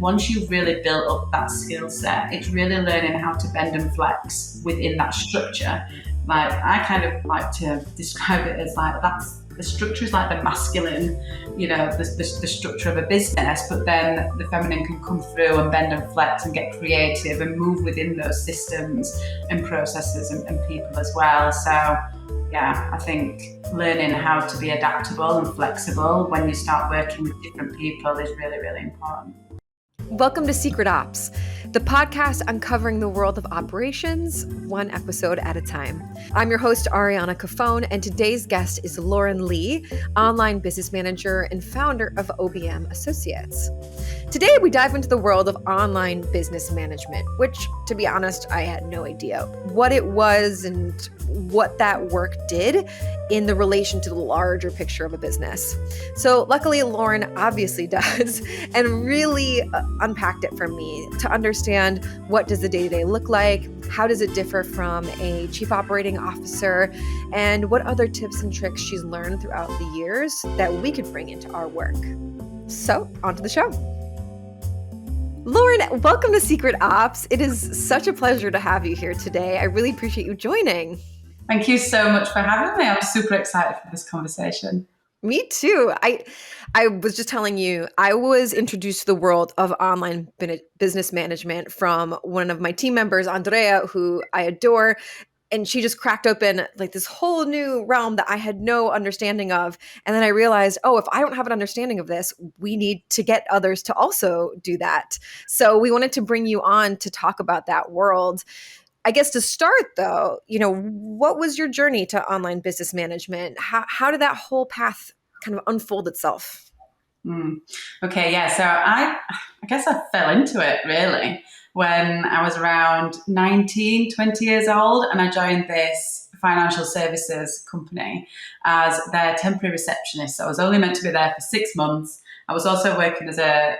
once you've really built up that skill set, it's really learning how to bend and flex within that structure. Like, I kind of like to describe it as like, the structure is like the masculine, the structure of a business, but then the feminine can come through and bend and flex and get creative and move within those systems and processes and people as well. So yeah, I think learning how to be adaptable and flexible when you start working with different people is really, really important. Welcome to Secret Ops, the podcast uncovering the world of operations, one episode at a time. I'm your host, Ariana Cafone, and today's guest is Lauren Lea, online business manager and founder of OBM Associates. Today, we dive into the world of online business management, which, to be honest, I had no idea what it was and what that work did in the relation to the larger picture of a business. So luckily, Lauren obviously does, and really unpacked it for me to understand what does the day-to-day look like, how does it differ from a chief operating officer, and what other tips and tricks she's learned throughout the years that we could bring into our work. So, on to the show. Lauren, welcome to Secret Ops. It is such a pleasure to have you here today. I really appreciate you joining. Thank you so much for having me. I'm super excited for this conversation. Me too. I was just telling you, I was introduced to the world of online business management from one of my team members, Andrea, who I adore. And she just cracked open like this whole new realm that I had no understanding of. And then I realized, if I don't have an understanding of this, we need to get others to also do that. So we wanted to bring you on to talk about that world. I guess to start though, what was your journey to online business management? How did that whole path kind of unfold itself? Okay, yeah. So I guess I fell into it really when I was around 19, 20 years old, and I joined this financial services company as their temporary receptionist. So I was only meant to be there for 6 months. I was also working as a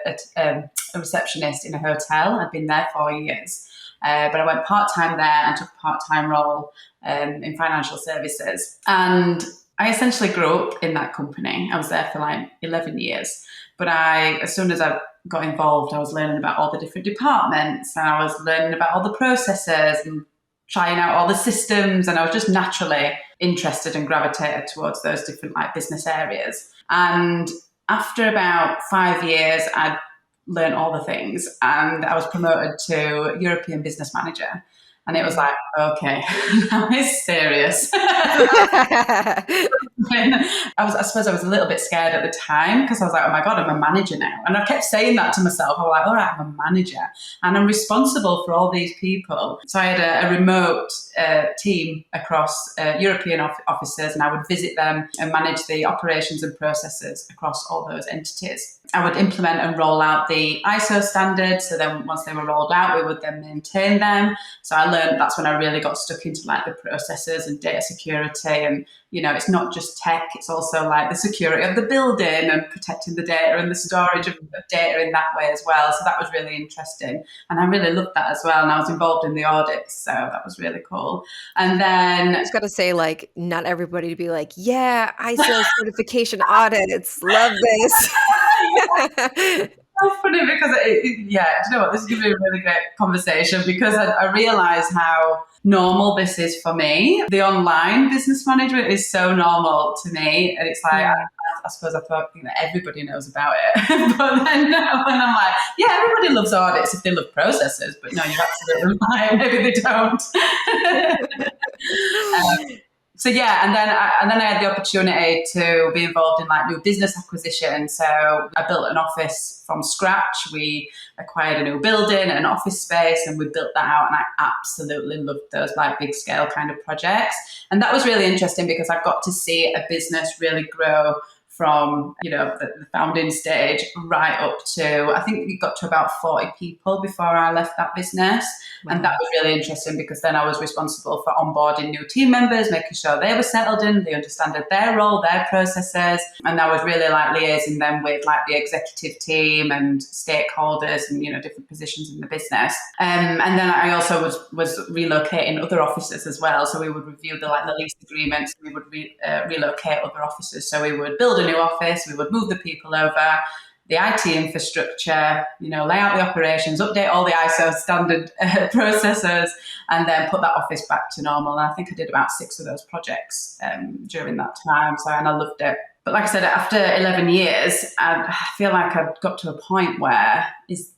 receptionist in a hotel. I'd been there 4 years. But I went part-time there and took a part-time role in financial services. And I essentially grew up in that company. I was there for like 11 years. But as soon as I got involved, I was learning about all the different departments, and I was learning about all the processes and trying out all the systems. And I was just naturally interested and gravitated towards those different business areas. And after about 5 years, I'd learned all the things, and I was promoted to European business manager. And it was like, okay, now it's serious. I suppose I was a little bit scared at the time because I was like, oh my God, I'm a manager now. And I kept saying that to myself. I was like, all right, I'm a manager and I'm responsible for all these people. So I had a remote team across European offices, and I would visit them and manage the operations and processes across all those entities. I would implement and roll out the ISO standards. So then once they were rolled out, we would then maintain them. So I learned that's when I really got stuck into the processes and data security. And, it's not just tech, it's also the security of the building and protecting the data and the storage of data in that way as well. So that was really interesting. And I really loved that as well. And I was involved in the audits. So that was really cool. And then I just got to say, not everybody to be like, yeah, ISO certification audits, love this. It's funny because do you know what? This is going to be a really great conversation because I realise how normal this is for me. The online business management is so normal to me, and it's like I suppose I think that everybody knows about it. But then when I'm like, yeah, everybody loves audits if they love processes, but no, you're absolutely right. Maybe they don't. So yeah, and then I had the opportunity to be involved in new business acquisition. So I built an office from scratch. We acquired a new building, an office space, and we built that out. And I absolutely loved those big scale kind of projects. And that was really interesting because I got to see a business really grow from the founding stage right up to, I think we got to about 40 people before I left that business. Wow. And that was really interesting because then I was responsible for onboarding new team members, making sure they were settled in, they understood their role, their processes. And I was really liaising them with the executive team and stakeholders and, different positions in the business. And then I also was relocating other offices as well. So we would review the lease agreements, we would relocate other offices. So we would build a new office, we would move the people over, the IT infrastructure, lay out the operations, update all the ISO standard processes, and then put that office back to normal. And I think I did about 6 of those projects during that time. And I loved it. But like I said, after 11 years, I feel like I've got to a point where is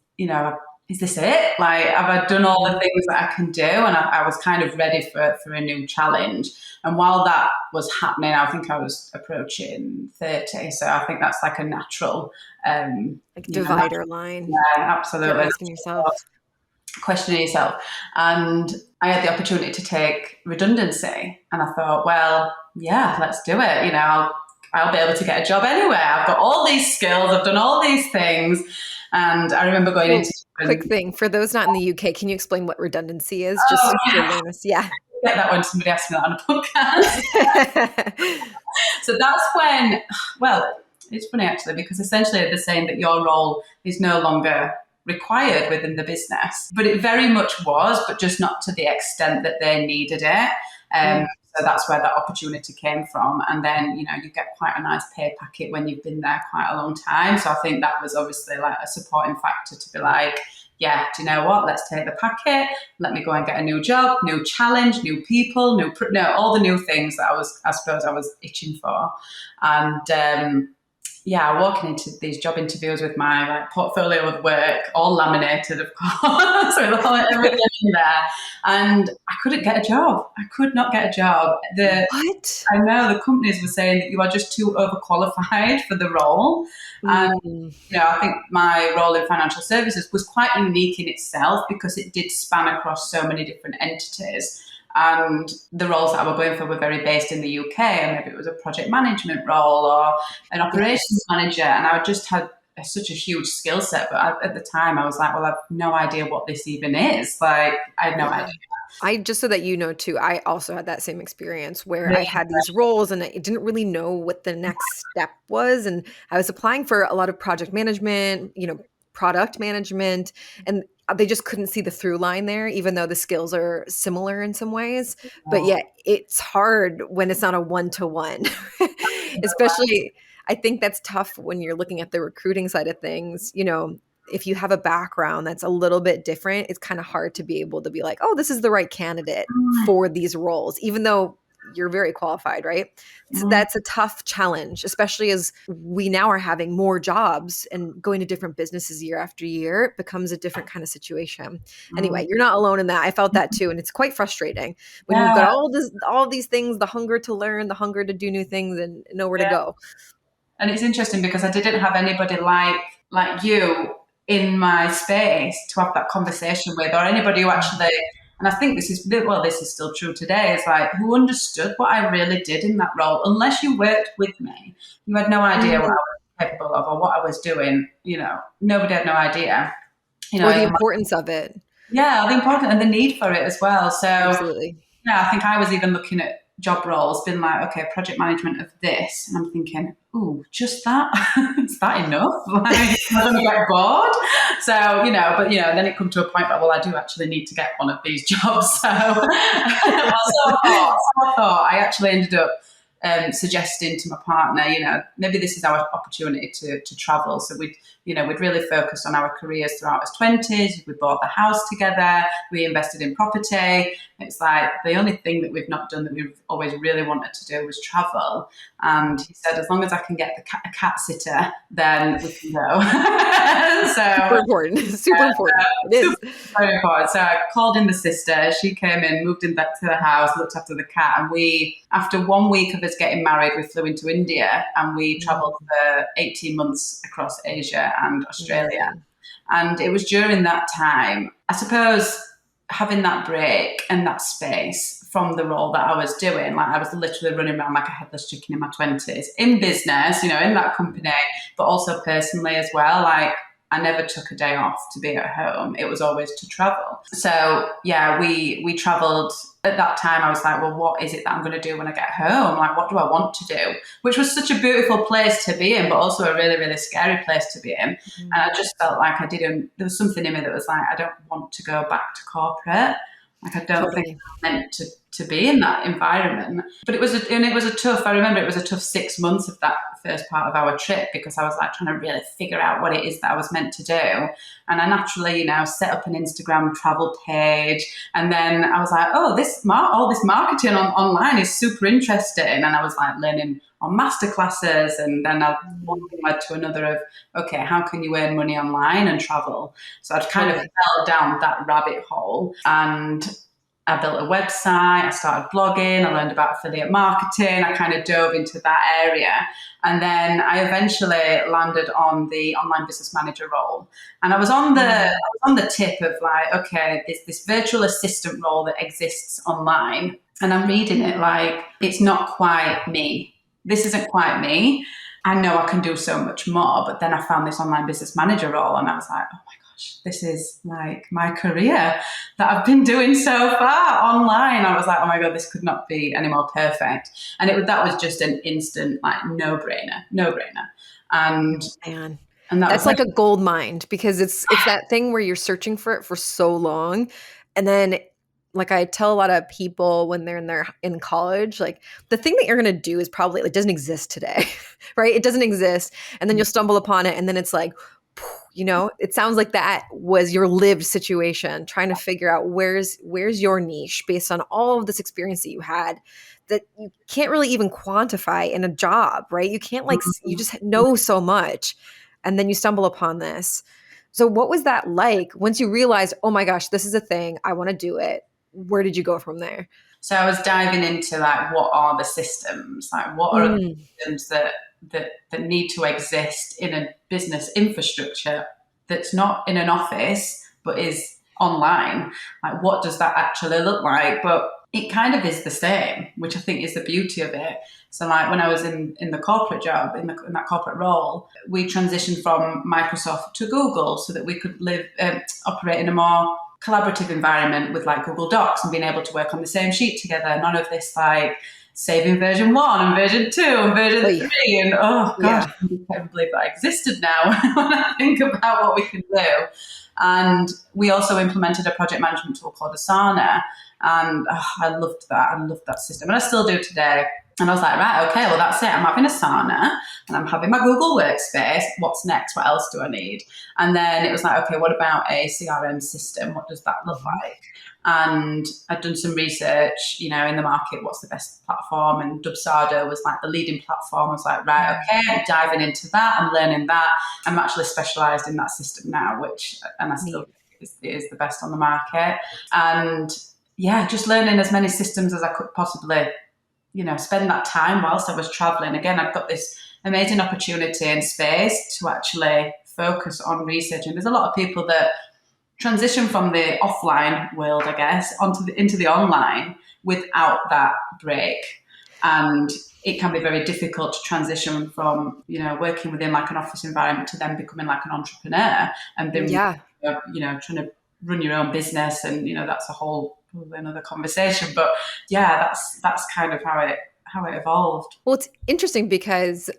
this it? Like, have I done all the things that I can do? And I was kind of ready for a new challenge. And while that was happening, I think I was approaching 30. So I think that's like a natural divider line. Yeah, absolutely. Questioning yourself. And I had the opportunity to take redundancy. And I thought, well, yeah, let's do it. I'll be able to get a job anywhere. I've got all these skills. I've done all these things. And I remember going into... Quick thing, for those not in the UK, can you explain what redundancy is? Just for awareness. Yeah. Get that when somebody asked me that on a podcast. So that's when, well, it's funny actually, because essentially they're saying that your role is no longer required within the business. But it very much was, but just not to the extent that they needed it. So that's where that opportunity came from. And then, you get quite a nice pay packet when you've been there quite a long time. So I think that was obviously like a supporting factor to be like, yeah, do you know what? Let's take the packet. Let me go and get a new job, new challenge, new people, all the new things that I suppose I was itching for. And walking into these job interviews with my portfolio of work, all laminated, of course, with everything in there. And I couldn't get a job. I could not get a job. What? I know the companies were saying that you are just too overqualified for the role. And, I think my role in financial services was quite unique in itself because it did span across so many different entities. And the roles that I was going for were very based in the UK, and maybe it was a project management role or an operations manager. And I just had such a huge skill set. But at the time, I was like, well, I've no idea what this even is. Like, I had no idea. Just so that you know, too, I also had that same experience where I had these roles and I didn't really know what the next step was. And I was applying for a lot of project management, product management, and they just couldn't see the through line there, even though the skills are similar in some ways. But yet it's hard when it's not a one-to-one, especially I think that's tough when you're looking at the recruiting side of things. If you have a background that's a little bit different, it's kind of hard to be able to be like, oh, this is the right candidate for these roles, even though you're very qualified, right? So that's a tough challenge, especially as we now are having more jobs and going to different businesses year after year. It becomes a different kind of situation. Anyway, you're not alone in that. I felt that too. And it's quite frustrating when you've got all these things, the hunger to learn, the hunger to do new things and nowhere to go. And it's interesting because I didn't have anybody like you in my space to have that conversation with, or anybody who actually, and I think this is still true today, is like who understood what I really did in that role. Unless you worked with me, you had no idea what I was capable of or what I was doing. Nobody had no idea. Or the importance of it. Yeah, the importance and the need for it as well. So absolutely. Yeah, I think I was even looking at job roles, been like, okay, project management of this. And I'm thinking, ooh, just that? Is that enough? Like, I'm going to get bored. So, then it come to a point where, well, I do actually need to get one of these jobs. So I actually ended up suggesting to my partner, maybe this is our opportunity to travel. So we'd really focused on our careers throughout our 20s. We bought the house together. We invested in property. It's like the only thing that we've not done that we've always really wanted to do was travel. And he said, as long as I can get a cat sitter, then we can go. Super important. Super important. It is. Very important. So I called in the sister. She came in, moved in back to the house, looked after the cat. And after 1 week of us getting married, we flew into India and we traveled for 18 months across Asia and Australia. And it was during that time, I suppose, having that break and that space from the role that I was doing, like I was literally running around like a headless chicken in my 20s, in business, in that company, but also personally as well. Like I never took a day off to be at home. It was always to travel. So yeah, we traveled. At that time, I was like, well, what is it that I'm going to do when I get home? Like, what do I want to do? Which was such a beautiful place to be in, but also a really, really scary place to be in. And I just felt like there was something in me that was like, I don't want to go back to corporate. Like, I don't think Totally. I'm meant to be in that environment. But it was a tough, I remember it was a tough 6 months of that first part of our trip, because I was like trying to really figure out what it is that I was meant to do. And I naturally, set up an Instagram travel page. And then I was like, oh, all this marketing online is super interesting. And I was like learning on masterclasses. And then one thing led to another of, okay, how can you earn money online and travel? So I'd kind of fell down that rabbit hole, and I built a website, I started blogging, I learned about affiliate marketing, I kind of dove into that area. And then I eventually landed on the online business manager role. And I was on the tip of like, okay, there's this virtual assistant role that exists online. And I'm reading it like, it's not quite me. This isn't quite me. I know I can do so much more. But then I found this online business manager role, and I was like, oh my gosh, this is like my career that I've been doing so far online. I was like, oh my God, this could not be any more perfect. And that was just an instant, like, no brainer. And, Man. and that That's was like a gold mine, because it's that thing where you're searching for it for so long. And then, like, I tell a lot of people when they're in college, like, the thing that you're going to do is probably, it doesn't exist today, right? It doesn't exist. And then you'll stumble upon it. And then it's like, it sounds like that was your lived situation, trying to figure out where's your niche based on all of this experience that you had, that you can't really even quantify in a job, right? You can't, like, you just know so much. And then you stumble upon this. So what was that like once you realized, oh my gosh, this is a thing, I want to do it? Where did you go from there? So I was diving into like, what are the systems? Like, what are the systems that need to exist in a business infrastructure that's not in an office but is online? Like, what does that actually look like? But it kind of is the same, which I think is the beauty of it. So like when I was in the corporate job, in that corporate role, we transitioned from Microsoft to Google so that we could operate in a more collaborative environment with like Google Docs and being able to work on the same sheet together. None of this like saving version 1 and version 2 and version 3. And oh gosh, I can't believe that existed now when I think about what we can do. And we also implemented a project management tool called Asana. And I loved that. I loved that system. And I still do today. And I was like, right, okay, well, that's it. I'm having Asana and I'm having my Google Workspace. What's next? What else do I need? And then it was like, okay, what about a CRM system? What does that look like? And I'd done some research, in the market, what's the best platform? And Dubsado was like the leading platform. I was like, right, okay, I'm diving into that. I'm learning that. I'm actually specialized in that system now, and I still think it is the best on the market. And yeah, just learning as many systems as I could possibly, spend that time whilst I was traveling. Again, I've got this amazing opportunity and space to actually focus on researching. There's a lot of people that transition from the offline world, I guess, into the online without that break. And it can be very difficult to transition from, working within like an office environment to then becoming like an entrepreneur and then, trying to run your own business. And, that's probably another conversation. But yeah, that's kind of how it evolved. Well, it's interesting because,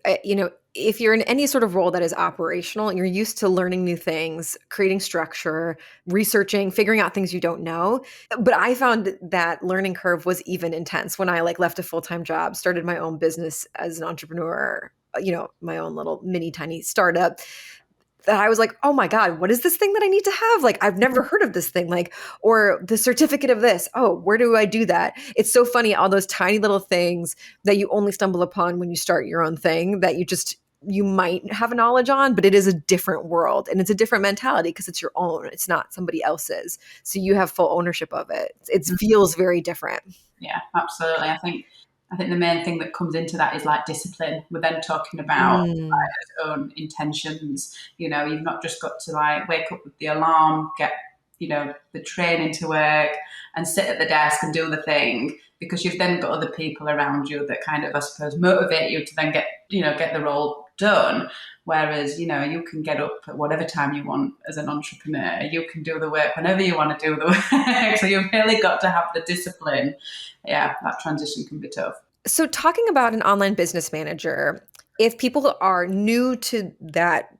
if you're in any sort of role that is operational, you're used to learning new things, creating structure, researching, figuring out things you don't know. But I found that learning curve was even intense when I left a full-time job, started my own business as an entrepreneur, my own little mini tiny startup. That I was like, oh my God, what is this thing that I need to have? I've never heard of this thing, or the certificate of this. Oh, where do I do that? It's so funny, all those tiny little things that you only stumble upon when you start your own thing that you might have a knowledge on, but it is a different world and it's a different mentality because it's your own. It's not somebody else's. So you have full ownership of it. It feels very different. Yeah, absolutely. I think the main thing that comes into that is like discipline. We're then talking about our own intentions. You've not just got to like wake up with the alarm, get, the train into work and sit at the desk and do the thing, because you've then got other people around you that kind of, I suppose, motivate you to then get the role done. Whereas, you can get up at whatever time you want as an entrepreneur. You can do the work whenever you want to do the work. So you've really got to have the discipline. Yeah, that transition can be tough. So talking about an online business manager, if people are new to that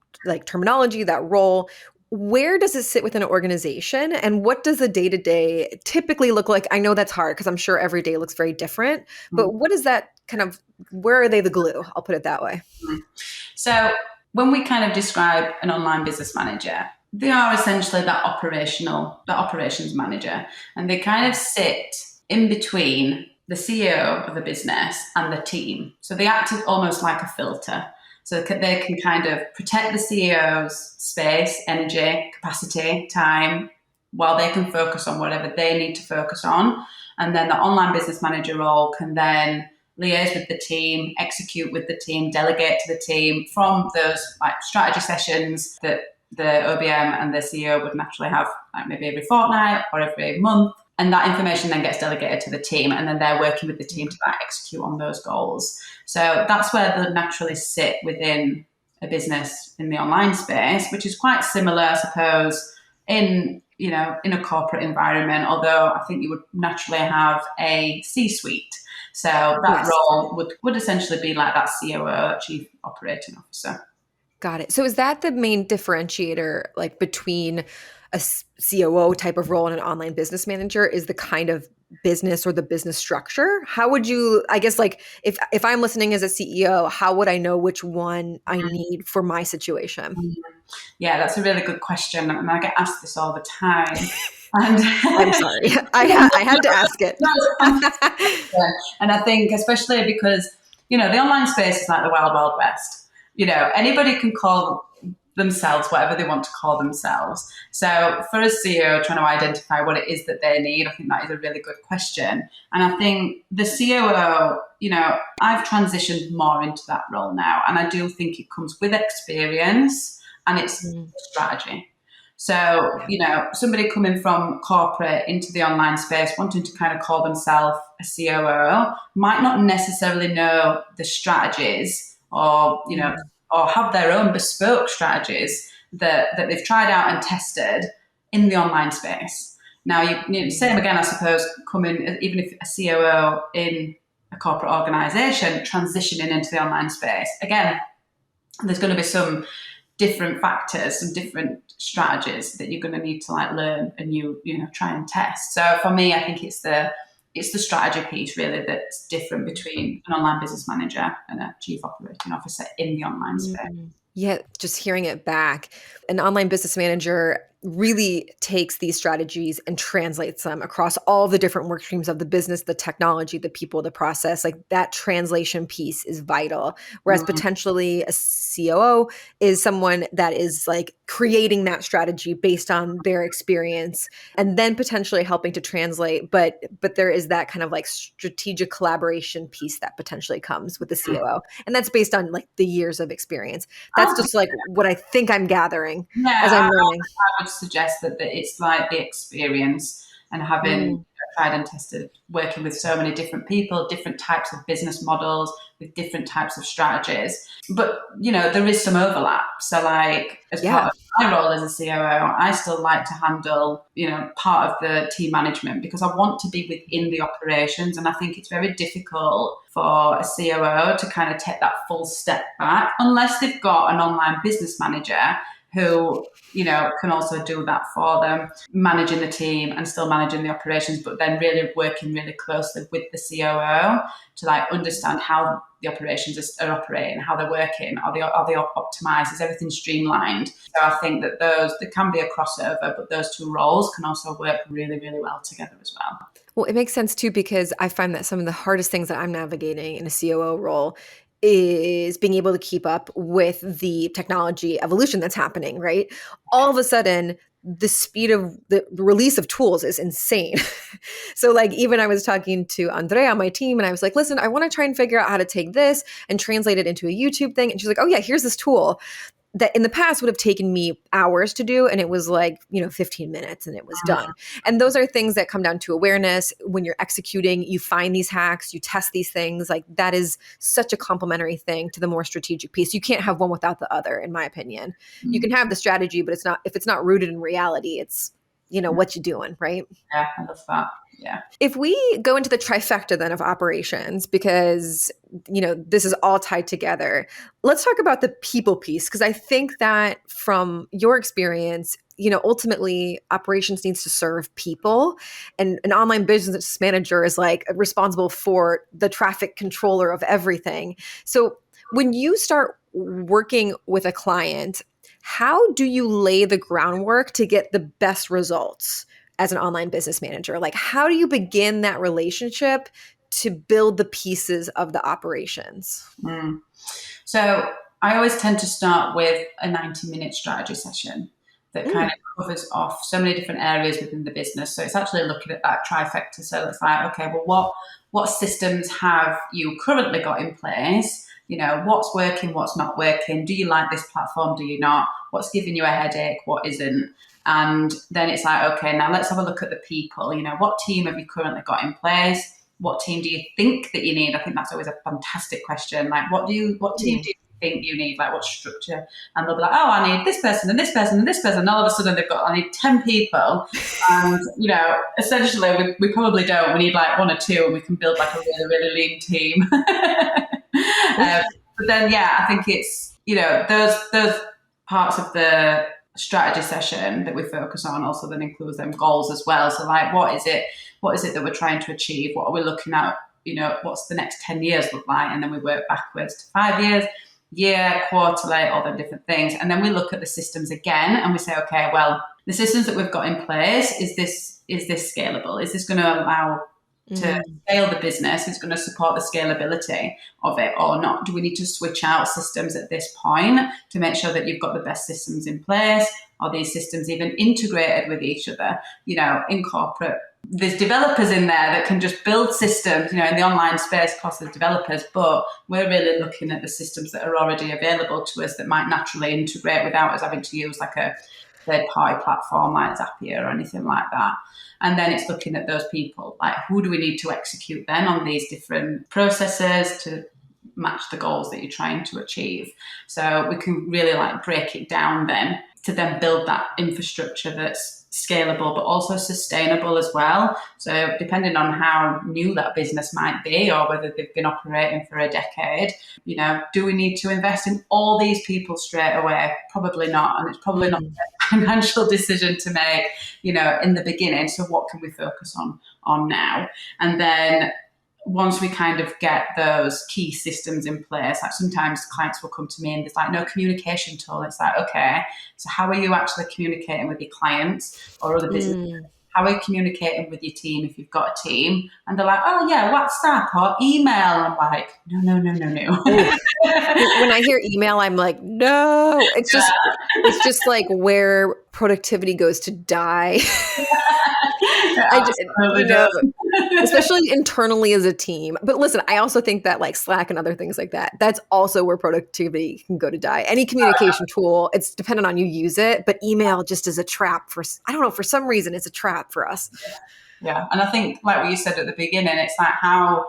terminology, that role, Where does it sit within an organization, and what does the day-to-day typically look like? I know that's hard because I'm sure every day looks very different, but what is that kind of, where are they the glue? I'll put it that way. So when we kind of describe an online business manager, they are essentially that operations manager, and they kind of sit in between the CEO of a business and the team. So they act almost like a filter. So they can kind of protect the CEO's space, energy, capacity, time, while they can focus on whatever they need to focus on. And then the online business manager role can then liaise with the team, execute with the team, delegate to the team from those like strategy sessions that the OBM and the CEO would naturally have, like maybe every fortnight or every month. And that information then gets delegated to the team, and then they're working with the team to like, execute on those goals. So that's where they naturally sit within a business in the online space, which is quite similar, I suppose, in a corporate environment, although I think you would naturally have a C-suite. So that role would essentially be like that COO, Chief Operating Officer. Got it. So is that the main differentiator, like between a COO type of role and an online business manager, is the kind of business or the business structure? How would you, I guess, like if I'm listening as a CEO, how would I know which one I need for my situation? Yeah, that's a really good question. And I get asked this all the time. And I'm sorry. I had to ask it. And I think especially because, the online space is like the wild, wild west. Anybody can call themselves whatever they want to call themselves. So for a CEO trying to identify what it is that they need, I think that is a really good question. And I think the COO, I've transitioned more into that role now. And I do think it comes with experience and it's strategy. So, somebody coming from corporate into the online space, wanting to kind of call themselves a COO, might not necessarily know the strategies or, or have their own bespoke strategies that they've tried out and tested in the online space. Now, same again, I suppose, coming, even if a COO in a corporate organization transitioning into the online space, again, there's going to be some different factors, some different strategies that you're going to need to like learn and try and test. So for me, I think it's the strategy piece really that's different between an online business manager and a chief operating officer in the online space. Yeah, just hearing it back, an online business manager really takes these strategies and translates them across all the different work streams of the business, the technology, the people, the process. Like that translation piece is vital. Whereas potentially a COO is someone that is like creating that strategy based on their experience and then potentially helping to translate. But there is that kind of like strategic collaboration piece that potentially comes with the COO. And that's based on like the years of experience. That's just like what I think I'm gathering as I'm learning. I would suggest that it's like the experience and having tried and tested, working with so many different people, different types of business models, with different types of strategies. But, there is some overlap. So like as part of my role as a COO, I still like to handle, part of the team management because I want to be within the operations. And I think it's very difficult for a COO to kind of take that full step back unless they've got an online business manager who, can also do that for them, managing the team and still managing the operations, but then really working really closely with the COO to like understand how the operations are operating, how they're working, are they optimized, is everything streamlined? So I think that there can be a crossover, but those two roles can also work really, really well together as well. Well, it makes sense too, because I find that some of the hardest things that I'm navigating in a COO role is being able to keep up with the technology evolution that's happening, right? All of a sudden, the speed of the release of tools is insane. So like even I was talking to Andrea on my team and I was like, listen, I want to try and figure out how to take this and translate it into a YouTube thing. And she's like, oh yeah, here's this tool that in the past would have taken me hours to do. And it was like, 15 minutes and it was done. And those are things that come down to awareness. When you're executing, you find these hacks, you test these things. Like that is such a complementary thing to the more strategic piece. You can't have one without the other, in my opinion. You can have the strategy, but if it's not rooted in reality, it's what you're doing, right? Yeah, I love that. Yeah. If we go into the trifecta then of operations, because, this is all tied together, let's talk about the people piece. Because I think that from your experience, ultimately operations needs to serve people, and an online business manager is like responsible for the traffic controller of everything. So when you start working with a client, how do you lay the groundwork to get the best results as an online business manager? Like, how do you begin that relationship to build the pieces of the operations? So I always tend to start with a 90-minute strategy session that kind of covers off so many different areas within the business. So it's actually looking at that trifecta. So it's like, okay, well, what systems have you currently got in place? What's working, what's not working? Do you like this platform? Do you not? What's giving you a headache? What isn't? And then it's like, okay, now let's have a look at the people. What team have you currently got in place? What team do you think that you need? I think that's always a fantastic question. Like, what team do you think you need? Like, what structure? And they'll be like, oh, I need this person and this person and this person. And all of a sudden I need 10 people. And, essentially we probably don't. We need like one or two, and we can build like a really, really lean team. But then, I think it's, those parts of the strategy session that we focus on also then includes them goals as well. So like, what is it that we're trying to achieve? What are we looking at? What's the next 10 years look like? And then we work backwards to 5 years, year, quarterly, all them different things. And then we look at the systems again and we say, okay, well, the systems that we've got in place, is this scalable? Is this going to allow to scale the business? Is going to support the scalability of it or not? Do we need to switch out systems at this point to make sure that you've got the best systems in place? Are these systems even integrated with each other? In corporate, there's developers in there that can just build systems, in the online space, of course, there's developers, but we're really looking at the systems that are already available to us that might naturally integrate without us having to use like a third-party platform like Zapier or anything like that. And then it's looking at those people, like who do we need to execute then on these different processes to match the goals that you're trying to achieve. So we can really like break it down then to then build that infrastructure that's scalable, but also sustainable as well. So depending on how new that business might be or whether they've been operating for a decade, do we need to invest in all these people straight away? Probably not. And it's probably not a financial decision to make, in the beginning. So what can we focus on now? And then once we kind of get those key systems in place, like sometimes clients will come to me and there's like no communication tool. It's like, okay, so how are you actually communicating with your clients or other businesses? How are you communicating with your team if you've got a team? And they're like, oh yeah, WhatsApp or email. I'm like, no. When I hear email, I'm like, no. It's just like where productivity goes to die. Especially internally as a team. But listen, I also think that like Slack and other things like that, that's also where productivity can go to die. Any communication tool, it's dependent on you use it, but email just is a trap for some reason it's a trap for us. Yeah. And I think like what you said at the beginning, it's like how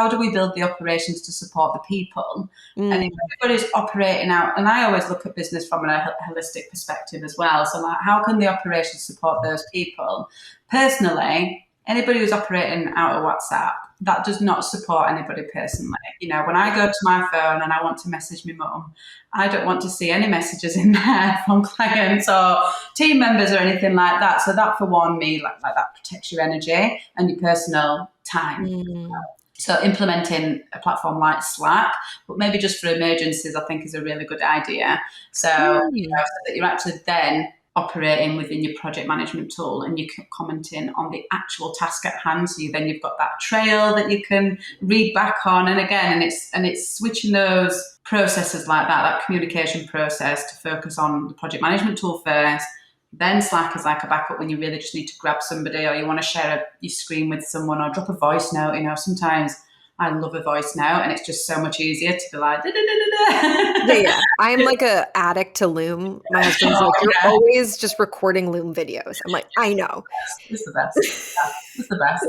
do we build the operations to support the people? And if everybody's operating out, and I always look at business from a holistic perspective as well. So like, how can the operations support those people? Personally, anybody who's operating out of WhatsApp, that does not support anybody personally. When I go to my phone and I want to message my mum, I don't want to see any messages in there from clients or team members or anything like that. So that for one, like that protects your energy and your personal time. So implementing a platform like Slack, but maybe just for emergencies, I think is a really good idea. So, so that you're actually then operating within your project management tool and you're commenting on the actual task at hand. So you've got that trail that you can read back on. And again, and it's switching those processes like that communication process to focus on the project management tool first. Then Slack is like a backup when you really just need to grab somebody or you want to share your screen with someone or drop a voice note. Sometimes I love a voice note and it's just so much easier to be like, Yeah. I'm like a addict to Loom. My husband's like, you're always just recording Loom videos. I'm like, I know. It's the best. It's the best.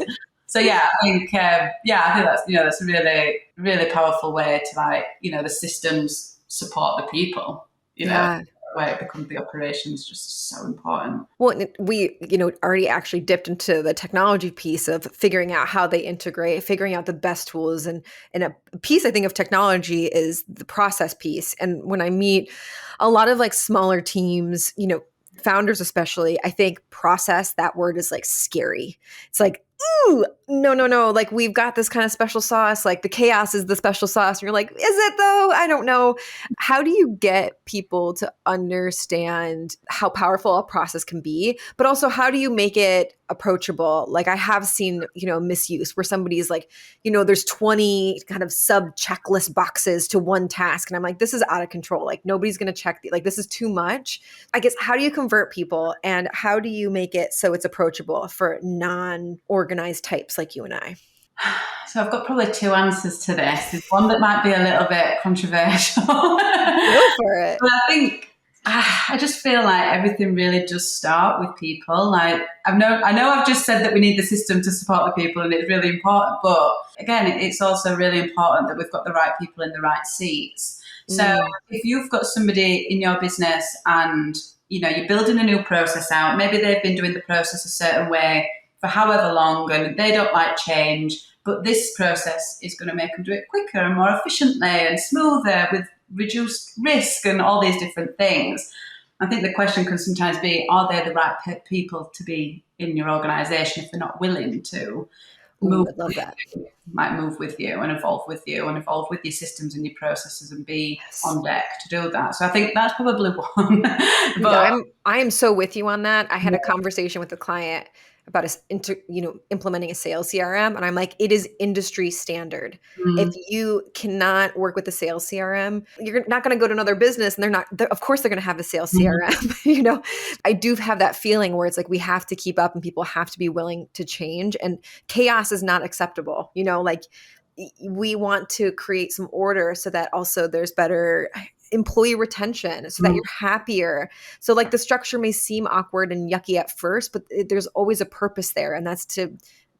So I think that's a really, really powerful way to the systems support the people, Yeah. where it becomes the operations just so important. Well, we, already actually dipped into the technology piece of figuring out how they integrate, figuring out the best tools. And a piece I think of technology is the process piece. And when I meet a lot of like smaller teams, founders especially, I think process, that word is like scary. It's like, ooh, no. Like we've got this kind of special sauce, like the chaos is the special sauce. And you're like, is it though? I don't know. How do you get people to understand how powerful a process can be, but also how do you make it approachable? Like I have seen, misuse where somebody's like, there's 20 kind of sub checklist boxes to one task. And I'm like, this is out of control. Like nobody's going to check like, this is too much. I guess, how do you convert people and how do you make it so it's approachable for non-organized types like you and I? So I've got probably two answers to this. There's one that might be a little bit controversial. Go for it. But I think I just feel like everything really does start with people. Like I know I've just said that we need the system to support the people and it's really important, but again, it's also really important that we've got the right people in the right seats. So if you've got somebody in your business and you're building a new process out, maybe they've been doing the process a certain way for however long and they don't like change, but this process is going to make them do it quicker and more efficiently and smoother with reduced risk and all these different things. I think the question can sometimes be, are they the right people to be in your organization if they're not willing to move? I love that. Might move with you and evolve with your systems and your processes and be on deck to do that. So I think that's probably one. But I am so with you on that. I had a conversation with a client about implementing a sales CRM. And I'm like, it is industry standard. If you cannot work with the sales CRM, you're not going to go to another business and of course they're going to have a sales CRM. I do have that feeling where it's like, we have to keep up and people have to be willing to change, and chaos is not acceptable. Like we want to create some order so that also there's better employee retention so that you're happier. So like the structure may seem awkward and yucky at first, but there's always a purpose there. And that's to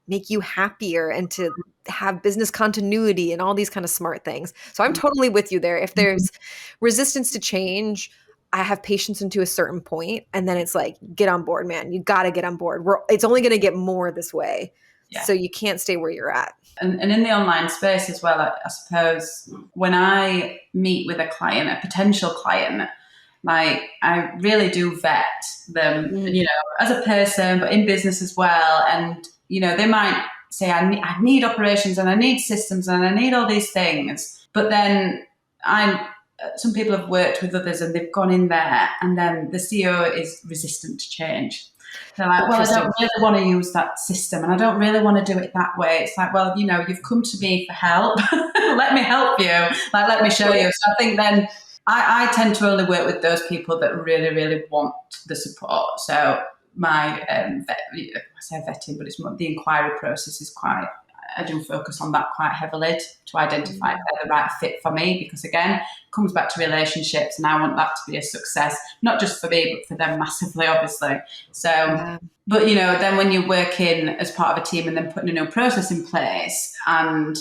make you happier and to have business continuity and all these kind of smart things. So I'm totally with you there. If there's resistance to change, I have patience into a certain point, and then it's like, get on board, man. You got to get on board. It's only going to get more this way. Yeah. So you can't stay where you're at. And in the online space as well, I suppose when I meet with a client, a potential client, like I really do vet them, as a person, but in business as well. And, they might say, I need operations and I need systems and I need all these things. But then some people have worked with others and they've gone in there and then the CEO is resistant to change. They're like, well, I don't really want to use that system and I don't really want to do it that way. It's like, well, you've come to me for help. Let me help you. Like, let me show you. So I think then I tend to only work with those people that really, really want the support. So my, I say vetting, but it's more, the inquiry process is I do focus on that quite heavily to identify if they're the right fit for me, because again, it comes back to relationships and I want that to be a success, not just for me, but for them massively, obviously. So, but then when you're working as part of a team and then putting a new process in place and,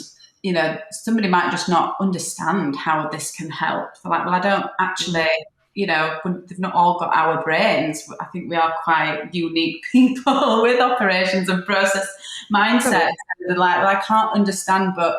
somebody might just not understand how this can help. They're like, well, I don't actually, they've not all got our brains. I think we are quite unique people with operations and process mindsets. They're like, well, I can't understand, but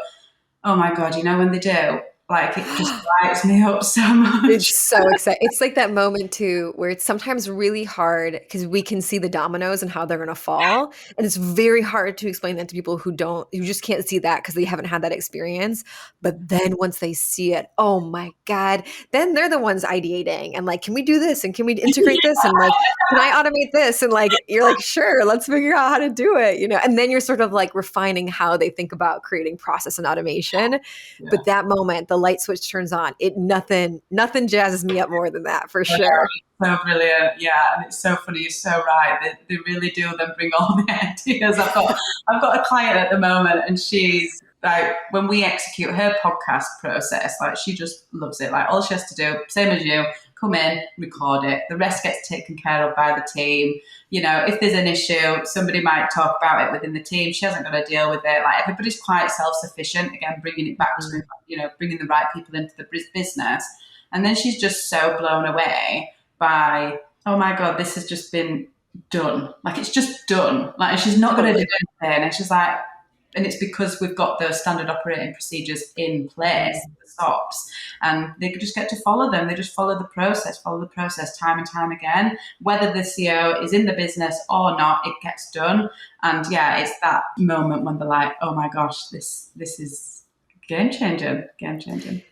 oh my God, when they do, like it just lights me up so much. It's so exciting. It's like that moment too, where it's sometimes really hard because we can see the dominoes and how they're going to fall. And it's very hard to explain that to people who just can't see that because they haven't had that experience. But then once they see it, oh my God, then they're the ones ideating and like, can we do this? And can we integrate this? And like, can I automate this? And like, you're like, sure, let's figure out how to do it, and then you're sort of like refining how they think about creating process and automation. Yeah. But that moment, the light switch turns on. Nothing jazzes me up more than that, for sure. So brilliant, yeah, and it's so funny. You're so right. They really do then bring all the ideas. I've got a client at the moment, and she's like, when we execute her podcast process, like she just loves it. Like all she has to do, same as you, come in, record it. The rest gets taken care of by the team. If there's an issue, somebody might talk about it within the team. She hasn't got to deal with it. Like everybody's quite self-sufficient. Again, bringing it back to, bringing the right people into the business. And then she's just so blown away by, oh my God, this has just been done. Like, it's just done. Like, she's not going to do anything. And she's like, and it's because we've got those standard operating procedures in place, the SOPs, and they just get to follow them. They just follow the process time and time again. Whether the CEO is in the business or not, it gets done. And yeah, it's that moment when they're like, oh my gosh, this is game changing.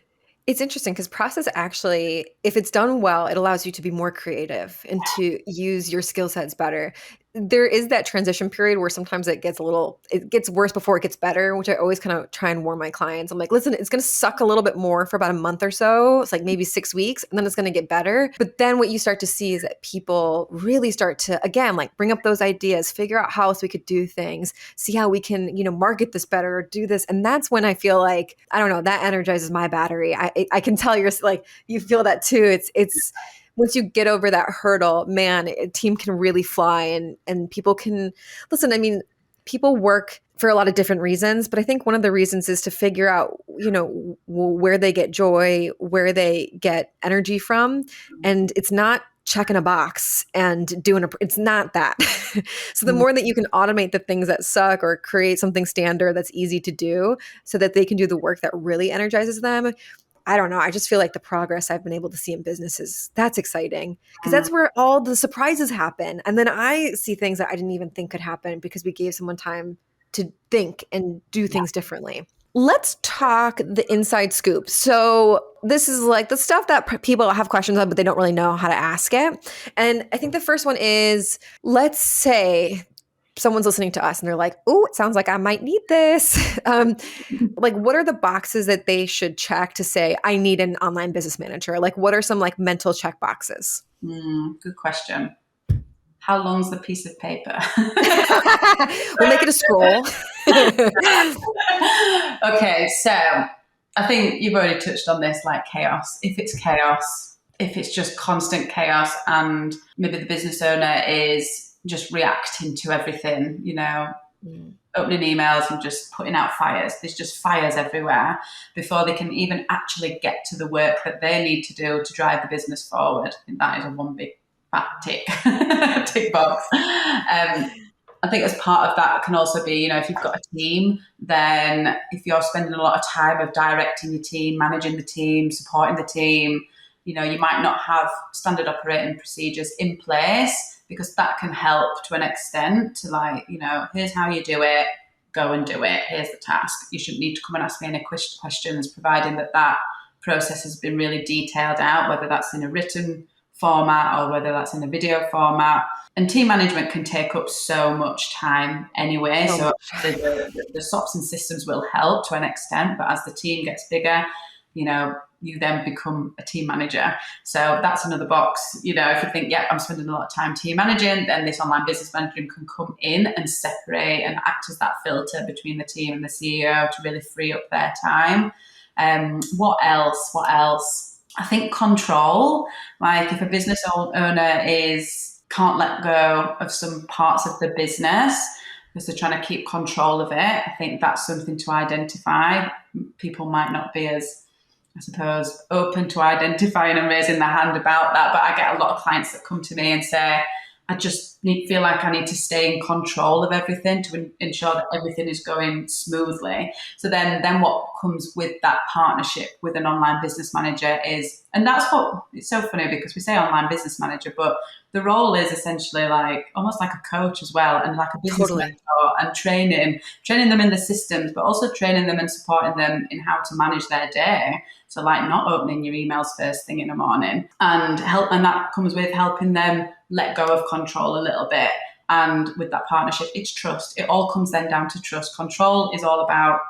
It's interesting because process actually, if it's done well, it allows you to be more creative and to use your skill sets better. There is that transition period where sometimes it gets worse before it gets better, which I always kind of try and warn my clients. I'm like, listen, it's going to suck a little bit more for about a month or so. It's like maybe 6 weeks, and then it's going to get better. But then what you start to see is that people really start to, again, like bring up those ideas, figure out how else we could do things, see how we can, market this better or do this. And that's when I feel like, I don't know, that energizes my battery. I can tell you're like, you feel that too. It's once you get over that hurdle, man, a team can really fly and people can listen. I mean, people work for a lot of different reasons, but I think one of the reasons is to figure out, where they get joy, where they get energy from. And it's not checking a box and it's not that. So the more that you can automate the things that suck or create something standard that's easy to do so that they can do the work that really energizes them, I don't know. I just feel like the progress I've been able to see in businesses, that's exciting because that's where all the surprises happen. And then I see things that I didn't even think could happen because we gave someone time to think and do things differently. Let's talk the inside scoop. So this is like the stuff that people have questions on, but they don't really know how to ask it. And I think the first one is, let's say someone's listening to us and they're like, oh, it sounds like I might need this. Like, what are the boxes that they should check to say, I need an online business manager? Like, what are some like mental check boxes? Good question. How long's the piece of paper? We'll make it a scroll. Okay, so I think you've already touched on this, like chaos. If it's chaos, if it's just constant chaos and maybe the business owner is just reacting to everything, opening emails and just putting out fires. There's just fires everywhere before they can even actually get to the work that they need to do to drive the business forward. I think that is a one big fat tick box. I think as part of that can also be, if you've got a team, then if you're spending a lot of time of directing your team, managing the team, supporting the team, you might not have standard operating procedures in place, because that can help to an extent to like, here's how you do it, go and do it. Here's the task. You shouldn't need to come and ask me any questions, providing that process has been really detailed out, whether that's in a written format or whether that's in a video format. And team management can take up so much time anyway. So the SOPs and systems will help to an extent, but as the team gets bigger, you then become a team manager. So that's another box. If you think, I'm spending a lot of time team managing, then this online business manager can come in and separate and act as that filter between the team and the CEO to really free up their time. What else? I think control. Like if a business owner can't let go of some parts of the business because they're trying to keep control of it, I think that's something to identify. People might not be as, I suppose, open to identifying and raising their hand about that. But I get a lot of clients that come to me and say, I just feel like I need to stay in control of everything to ensure that everything is going smoothly. So then what comes with that partnership with an online business manager is, and that's what, it's so funny because we say online business manager, but the role is essentially like almost like a coach as well, and like a business mentor, and training them in the systems, but also training them and supporting them in how to manage their day. So like not opening your emails first thing in the morning, and that comes with helping them let go of control a little bit. And with that partnership, it's trust. It all comes then down to trust. Control is all about,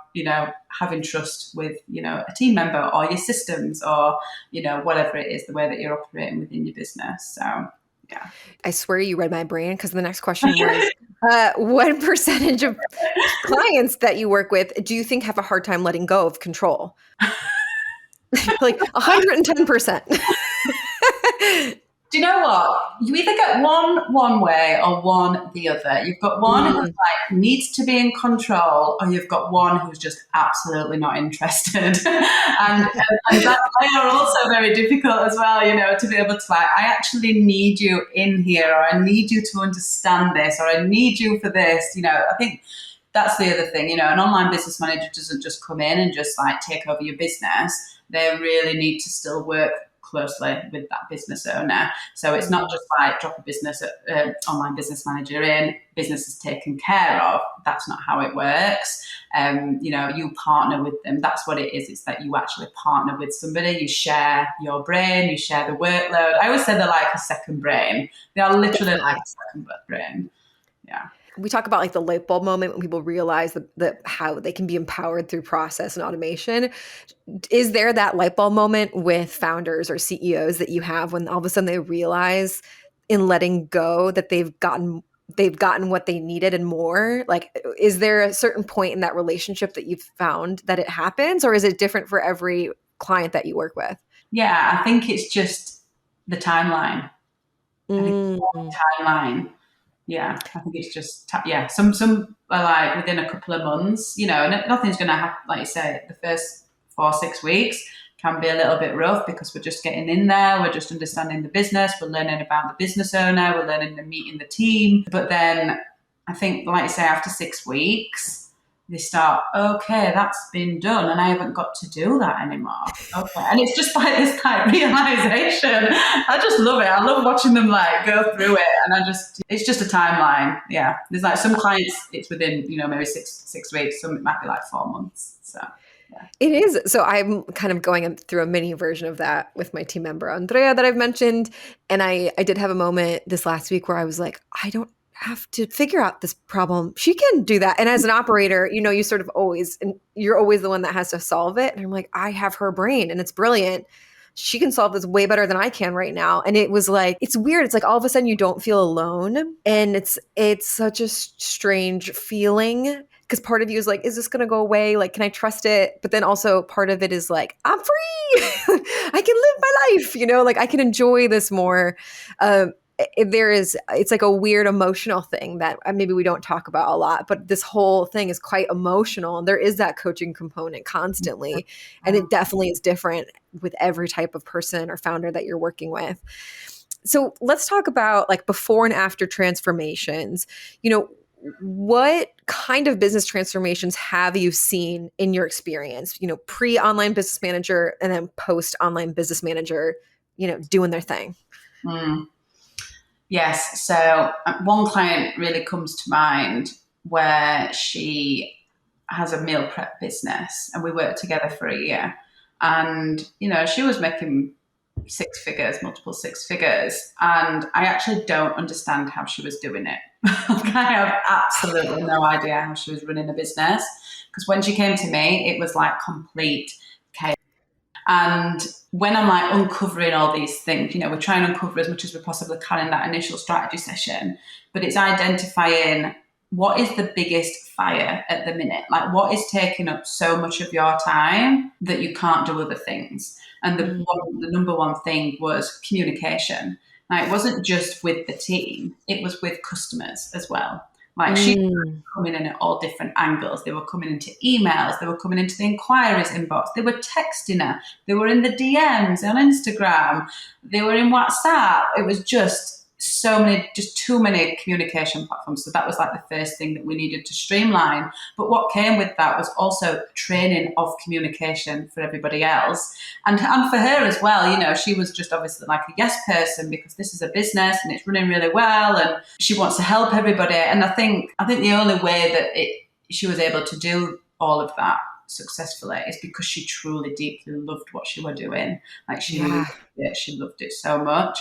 having trust with, a team member or your systems or, whatever it is, the way that you're operating within your business. So, yeah. I swear you read my brain because the next question was, what percentage of clients that you work with do you think have a hard time letting go of control? Like 110%. Do you know what? You either get one way or one the other. You've got one who's like needs to be in control, or you've got one who's just absolutely not interested. and that they are also very difficult as well, to be able to like, I actually need you in here, or I need you to understand this, or I need you for this. I think that's the other thing. An online business manager doesn't just come in and just like take over your business. They really need to still work closely with that business owner. So it's not just like drop a business online business manager in, business is taken care of. That's not how it works. You partner with them. That's what it is. It's that you actually partner with somebody. You share your brain, you share the workload. I always say they're like a second brain. They are literally like a second brain. Yeah. We talk about like the light bulb moment when people realize that how they can be empowered through process and automation. Is there that light bulb moment with founders or CEOs that you have when all of a sudden they realize in letting go that they've gotten what they needed and more? Like, is there a certain point in that relationship that you've found that it happens, or is it different for every client that you work with? Yeah, I think it's just the timeline. Yeah, I think it's just, some are like within a couple of months, nothing's going to happen. Like you say, the first 4-6 weeks can be a little bit rough because we're just getting in there. We're just understanding the business. We're learning about the business owner. We're learning and meeting the team. But then I think, like you say, after 6 weeks, they start, okay, that's been done and I haven't got to do that anymore. Okay. And it's just like this kind of realization. I just love it. I love watching them like go through it. And it's just a timeline. Yeah. There's like some clients, it's within, maybe six weeks. Some it might be like 4 months. So. Yeah. It is. So I'm kind of going through a mini version of that with my team member, Andrea, that I've mentioned. And I did have a moment this last week where I was like, I don't have to figure out this problem. She can do that. And as an operator, you sort of you're always the one that has to solve it. And I'm like, I have her brain and it's brilliant. She can solve this way better than I can right now. And it was like, it's weird. It's like all of a sudden you don't feel alone. And it's such a strange feeling because part of you is like, is this going to go away? Like, can I trust it? But then also part of it is like, I'm free. I can live my life, like I can enjoy this more. It's like a weird emotional thing that maybe we don't talk about a lot, but this whole thing is quite emotional. And there is that coaching component constantly. And it definitely is different with every type of person or founder that you're working with. So let's talk about like before and after transformations. What kind of business transformations have you seen in your experience, pre-online business manager and then post-online business manager, doing their thing? Yes. So one client really comes to mind where she has a meal prep business and we worked together for a year. And, she was making multiple six figures. And I actually don't understand how she was doing it. I have absolutely no idea how she was running a business. Because when she came to me, it was like complete chaos. And when I'm like uncovering all these things, we try and uncover as much as we possibly can in that initial strategy session, but it's identifying what is the biggest fire at the minute? Like what is taking up so much of your time that you can't do other things? And the number one thing was communication. Now, it wasn't just with the team, it was with customers as well. Like she was coming in at all different angles. They were coming into emails. They were coming into the inquiries inbox. They were texting her. They were in the DMs on Instagram. They were in WhatsApp. It was just too many communication platforms. So that was like the first thing that we needed to streamline. But what came with that was also training of communication for everybody else. And for her as well, she was just obviously like a yes person because this is a business and it's running really well and she wants to help everybody. And I think the only way that she was able to do all of that successfully is because she truly deeply loved what she was doing. Like she loved it so much.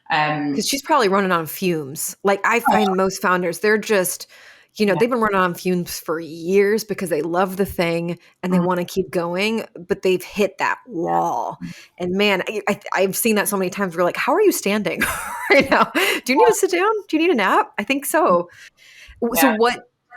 Because she's probably running on fumes. Like I find most founders, they're just, they've been running on fumes for years because they love the thing and they want to keep going, but they've hit that wall. And man, I've seen that so many times. We're like, how are you standing right now? Do you need to sit down? Do you need a nap? I think so. Yeah. So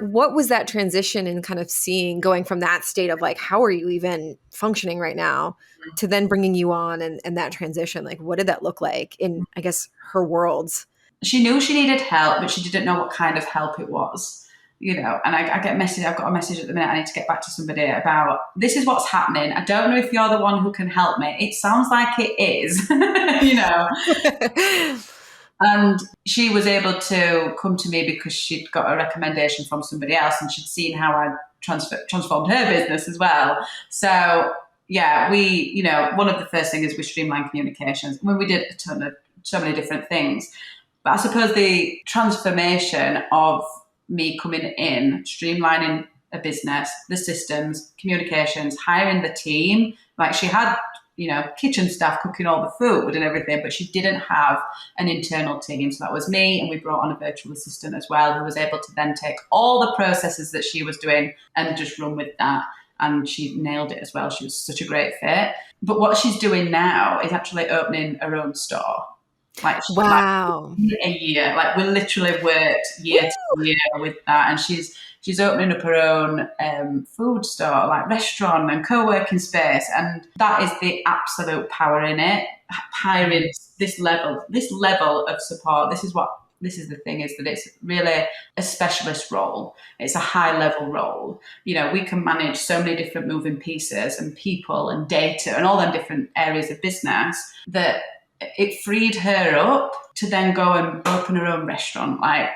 what was that transition in kind of seeing going from that state of like, how are you even functioning right now to then bringing you on and that transition? Like, what did that look like in, I guess, her worlds? She knew she needed help, but she didn't know what kind of help it was. And I get message. I've got a message at the minute. I need to get back to somebody about this is what's happening. I don't know if you're the one who can help me. It sounds like it is, And she was able to come to me because she'd got a recommendation from somebody else, and she'd seen how I transformed her business as well. So yeah, one of the first things is we streamline communications. I mean, we did so many different things. But I suppose the transformation of me coming in, streamlining a business, the systems, communications, hiring the team, like she had, kitchen staff cooking all the food and everything, but she didn't have an internal team. So that was me, and we brought on a virtual assistant as well, who was able to then take all the processes that she was doing and just run with that. And she nailed it as well. She was such a great fit. But what she's doing now is actually opening her own store. Wow. A year. Like we literally worked year to year with that, and she's opening up her own food store, like restaurant and co-working space, and that is the absolute power in it. Hiring this level of support. This is the thing, is that it's really a specialist role. It's a high level role. We can manage so many different moving pieces and people and data and all them different areas of business that it freed her up to then go and open her own restaurant. Like,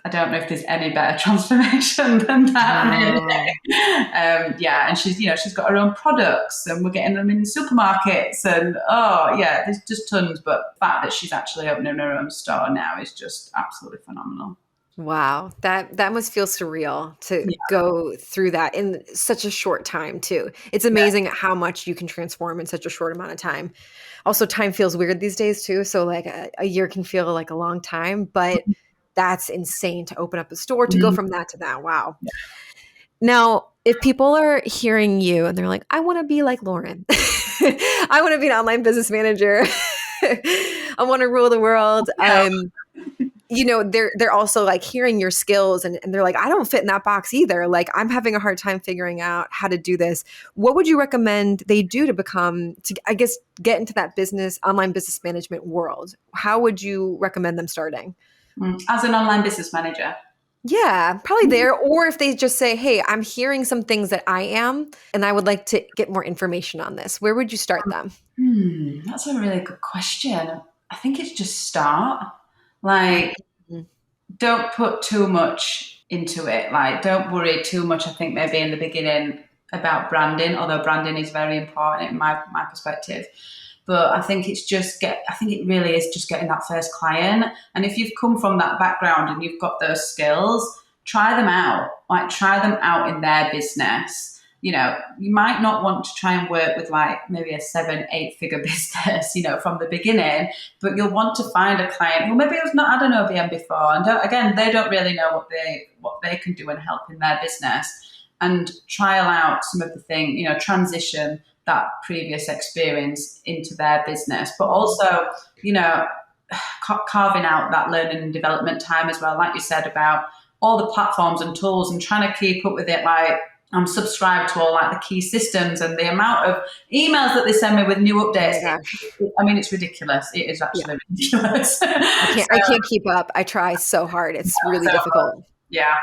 I don't know if there's any better transformation than that. Wow. And she's got her own products, and we're getting them in supermarkets, and there's just tons. But the fact that she's actually opening her own store now is just absolutely phenomenal. Wow. That must feel surreal to go through that in such a short time too. It's amazing how much you can transform in such a short amount of time. Also, time feels weird these days too. So like a year can feel like a long time, but that's insane to open up a store, to go from that to that. Wow. Yeah. Now, if people are hearing you and they're like, I want to be like Lauren, I want to be an online business manager. I want to rule the world. They're also like hearing your skills and they're like, I don't fit in that box either. Like, I'm having a hard time figuring out how to do this. What would you recommend they do to get into that online business management world? How would you recommend them starting? As an online business manager? Yeah, probably there. Or if they just say, hey, I'm hearing some things that I am, and I would like to get more information on this. Where would you start them? That's a really good question. I think it's just start. Like, don't put too much into it. Like, don't worry too much, I think, maybe in the beginning about branding, although branding is very important in my perspective. But I think it really is just getting that first client. And if you've come from that background and you've got those skills, try them out. Like, try them out in their business. You might not want to try and work with like maybe a 7-8 figure business, from the beginning, but you'll want to find a client who maybe has not had an OBM before. And they don't really know what they can do and help in their business, and trial out some of the things, transition that previous experience into their business, but also, carving out that learning and development time as well. Like you said about all the platforms and tools and trying to keep up with it. Like, I'm subscribed to all like the key systems, and the amount of emails that they send me with new updates. It's ridiculous. It is actually ridiculous. I can't keep up. I try so hard. It's really difficult. Yeah.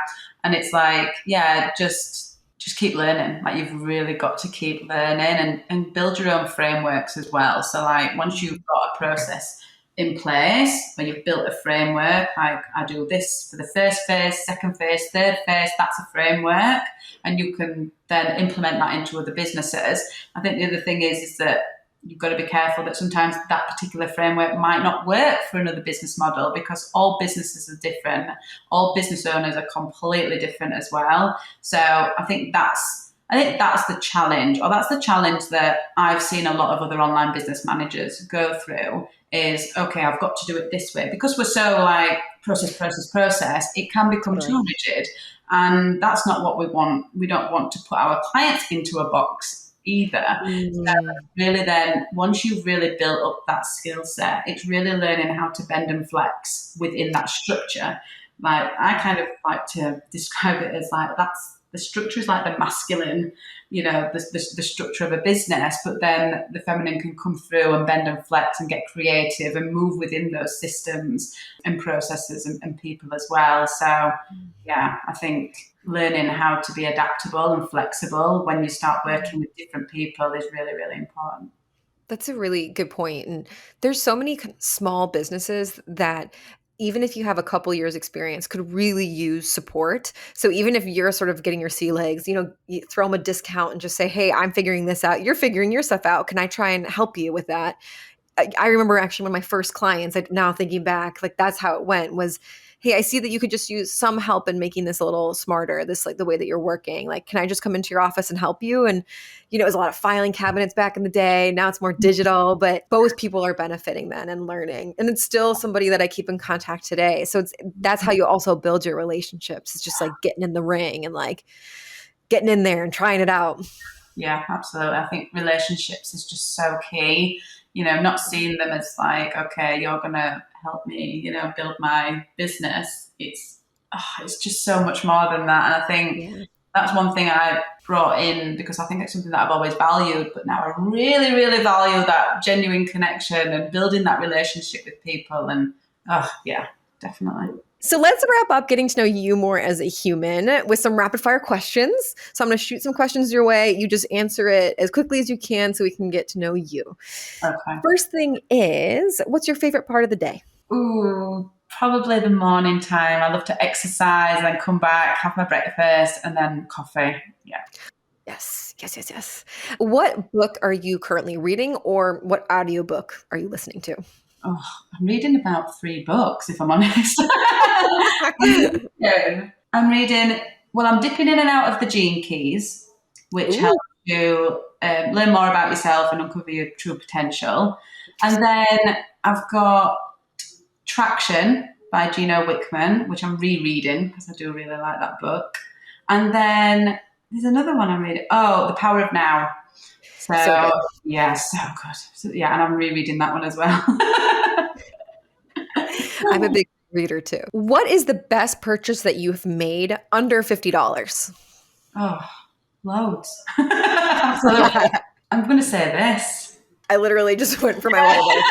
And it's like, just keep learning. Like, you've really got to keep learning and build your own frameworks as well. So like, once you've got a process in place, when you've built a framework, like I do this for the first phase, second phase, third phase, that's a framework, and you can then implement that into other businesses. I think the other thing is that you've got to be careful that sometimes that particular framework might not work for another business model, because all businesses are different. All business owners are completely different as well. So I think that's the challenge, or that's the challenge that I've seen a lot of other online business managers go through, is, okay, I've got to do it this way. Because we're so like process, it can become too rigid. And that's not what we want. We don't want to put our clients into a box either. So really then, once you've really built up that skill set, it's really learning how to bend and flex within that structure. Like, I kind of like to describe it as like, that's the structure is like the masculine, the structure of a business, but then the feminine can come through and bend and flex and get creative and move within those systems and processes and people as well. So yeah, I think learning how to be adaptable and flexible when you start working with different people is really, really important. That's a really good point. And there's so many small businesses that even if you have a couple years experience could really use support. So even if you're sort of getting your sea legs, you throw them a discount and just say, "Hey, I'm figuring this out. You're figuring your stuff out. Can I try and help you with that?" I remember actually one of my first clients, now thinking back, like that's how it went was, "Hey, I see that you could just use some help in making this a little smarter, this like the way that you're working. Like, can I just come into your office and help you?" And, it was a lot of filing cabinets back in the day. Now it's more digital, but both people are benefiting then and learning. And it's still somebody that I keep in contact today. So that's how you also build your relationships. It's just like getting in the ring and like getting in there and trying it out. Yeah, absolutely. I think relationships is just so key. Not seeing them as like, okay, you're going to help me, build my business. It's just so much more than that. And I think that's one thing I brought in because I think it's something that I've always valued, but now I really, really value that genuine connection and building that relationship with people. And yeah, definitely. So let's wrap up getting to know you more as a human with some rapid fire questions. So I'm going to shoot some questions your way. You just answer it as quickly as you can so we can get to know you. Okay. First thing is, what's your favorite part of the day? Ooh, probably the morning time. I love to exercise and then come back, have my breakfast and then coffee. Yeah. Yes. What book are you currently reading or what audiobook are you listening to? Oh, I'm reading about 3 books, if I'm honest. I'm dipping in and out of the Gene Keys, which helps you learn more about yourself and uncover your true potential. And then I've got Traction by Gino Wickman, which I'm rereading because I do really like that book. And then there's another one I'm reading. Oh, The Power of Now. So yeah, so good. So, yeah, and I'm rereading that one as well. I'm a big reader too. What is the best purchase that you've made under $50? Oh, loads. Absolutely. I'm going to say this. I literally just went for my water.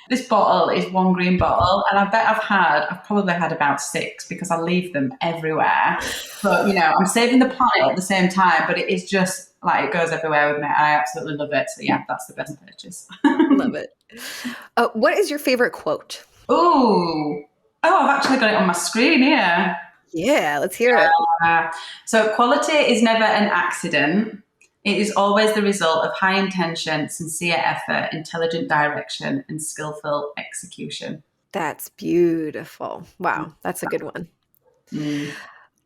This bottle is one green bottle, and I bet I've probably had about 6 because I leave them everywhere. But, I'm saving the planet at the same time, but it is just like it goes everywhere with me. And I absolutely love it. So yeah, that's the best purchase. Love it. What is your favorite quote? Oh, I've actually got it on my screen here. Yeah, let's hear it. So quality is never an accident. It is always the result of high intention, sincere effort, intelligent direction, and skillful execution. That's beautiful. Wow, that's a good one.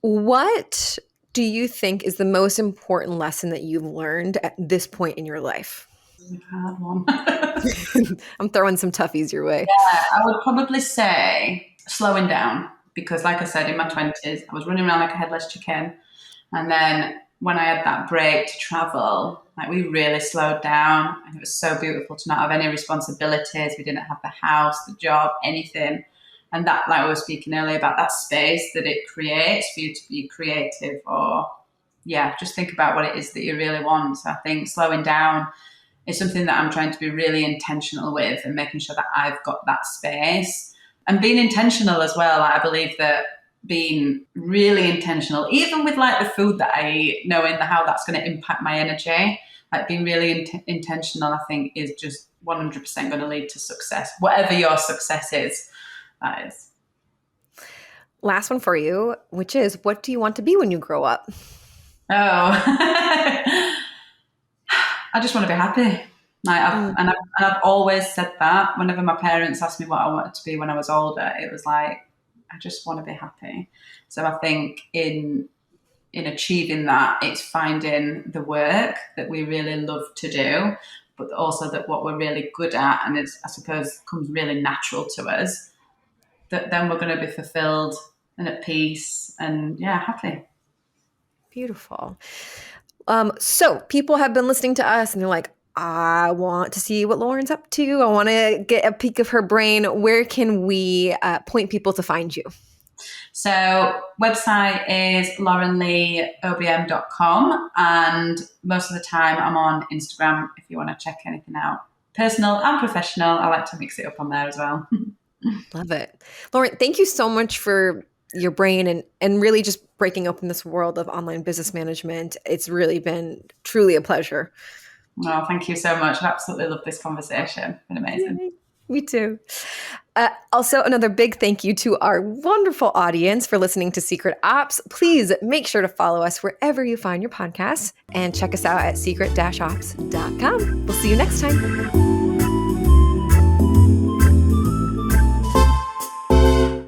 What do you think is the most important lesson that you've learned at this point in your life? Hard one. I'm throwing some toughies your way. Yeah, I would probably say slowing down because, like I said, in my 20s, I was running around like a headless chicken. And then when I had that break to travel, like we really slowed down. And it was so beautiful to not have any responsibilities. We didn't have the house, the job, anything. And that, like we were speaking earlier about that space that it creates for you to be creative or, just think about what it is that you really want. So I think slowing down is something that I'm trying to be really intentional with and making sure that I've got that space and being intentional as well. I believe that being really intentional, even with like the food that I eat, knowing how that's going to impact my energy, like being really intentional, I think is just 100% going to lead to success, whatever your success is. That is. Last one for you, which is, what do you want to be when you grow up? I just want to be happy. I've always said that. Whenever my parents asked me what I wanted to be when I was older, it was like, I just want to be happy. So I think in achieving that, it's finding the work that we really love to do, but also that what we're really good at, and it's, I suppose, comes really natural to us, that then we're going to be fulfilled and at peace and happy. Beautiful. So people have been listening to us and they're like, I want to see what Lauren's up to. I want to get a peek of her brain. Where can we point people to find you? So website is laurenleeobm.com, and most of the time I'm on Instagram if you want to check anything out. Personal and professional, I like to mix it up on there as well. Love it. Lauren, thank you so much for your brain and really just breaking open this world of online business management. It's really been truly a pleasure. Oh, thank you so much. I absolutely love this conversation. It's been amazing. Yay. Me too. Also, another big thank you to our wonderful audience for listening to Secret Ops. Please make sure to follow us wherever you find your podcasts and check us out at secret-ops.com. We'll see you next time.